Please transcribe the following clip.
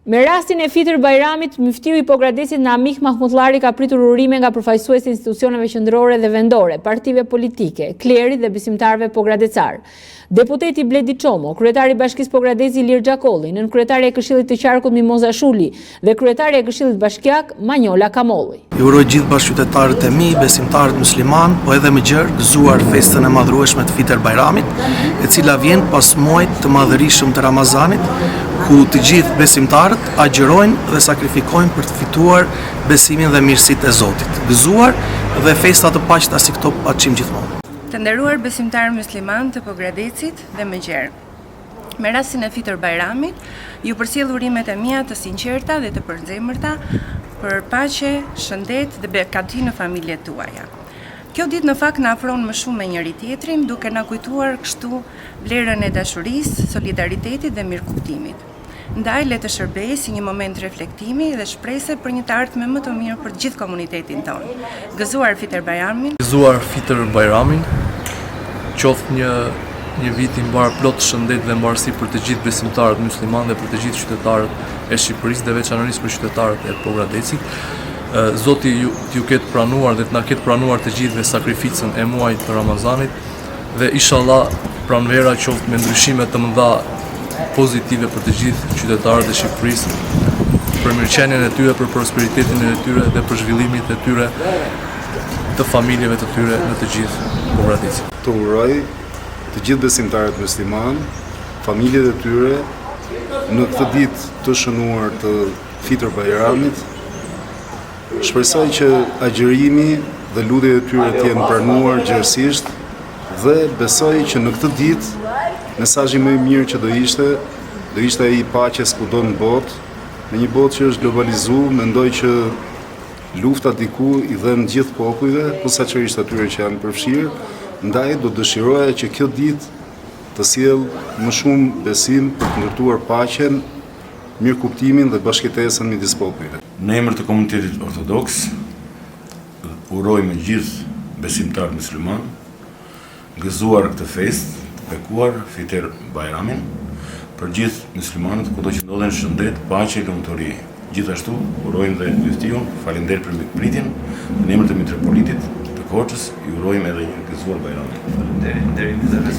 Me rastin e Fitër Bajramit, myftiu I Pogradesit Namik Mahmutllari ka pritur urime nga përfaqësues të institucioneve qendrore dhe vendore, partive politike, klerit dhe besimtarëve pogradecar. Deputeti Bledi Çomo, kryetari I Bashkisë Pogradeci Ilir Xhakolli, nënkryetari e Këshillit të Qarkut Mimoza Shuli dhe kryetari e Këshillit Bashkiak Manjola Kamolli. Ju uroj gjithë bashkëqytetarët e mi, besimtarët musliman, po edhe më gjerë, gëzuar festën e madhrueshme të Fitër Bajramit, e cila vjen pas muajit të madhërisëm të Ramazanit, ku të gjithë besimtarët agjerojnë dhe sakrifikojnë për të fituar besimin dhe mirësitë e Zotit. Gëzuar dhe festa të paqta si këto patshim gjithmonë. Të nderuar besimtarë musliman të Pogradecit dhe më gjerë. Me rastin e Fitër Bajramit, ju përcjell urimet e mia të sinqerta dhe të përzemërta për paqe, shëndet dhe bekati në familjet tuaja. Kjo ditë në fakt na afron më shumë me njëri tjetrin, duke na kujtuar kështu vlerën e dashurisë, solidaritetit dhe mirëkuptimit. Ndaj le të shërbejë si një moment reflektimi dhe shprese për një të ardhme më të mirë për gjithë komunitetin tonë. Gëzuar Fitër Bajramin. Gëzuar Fitër Bajramin, qoftë një vit I mbar plot shëndet dhe mbarësi për të gjithë besimtarët musliman dhe për të gjithë qytetarët e Shqipërisë dhe veçanërisht për qytetarët e Pogradecit. Zoti t'ju ketë pranuar dhe t'na ketë pranuar të gjithëve sakrificën e muajit të Ramazanit dhe inshallah pranvera qoftë me ndryshime të mëdha pozitive për të gjithë qytetarët e Shqipërisë, për mirëqenien e tyre, për prosperitetin e tyre dhe për zhvillimin e tyre të familjeve të tyre në të gjithë Pogradecin. Të uroj të gjithë besimtarët musliman, familjet e tyre në këtë ditë të shënuar të Fitër Bajramit. Shpresoj që agjerimi dhe lutjet e tyre të jenë pranuar gjerësisht dhe besoj që në këtë ditë mesazhi më I mirë që do ishte ai paqes kudo në botë, në një botë që është globalizuar, mendoj që lufta diku I dhen gjithë popujve, posaçërisht atyre që janë përfshirë, ndaj do dëshiroja që kjo ditë të sjell më shumë besim për të ndërtuar paqen, mirëkuptimin dhe bashkëtesën midis popujve. Në emër të komunitetit ortodoks, uroj me gjithë besimtarët musliman, gëzuar këtë festë të bekuar Fitër Bajramin, për gjithë muslimanët kudo që ndodhen shëndet, paqe, lumturi. Gjithashtu urojmë dhe myftiun, faleminderit për mikpritjen, në emër të mitropolitit të Korçës, ju urojmë edhe një gëzuar Bajramin.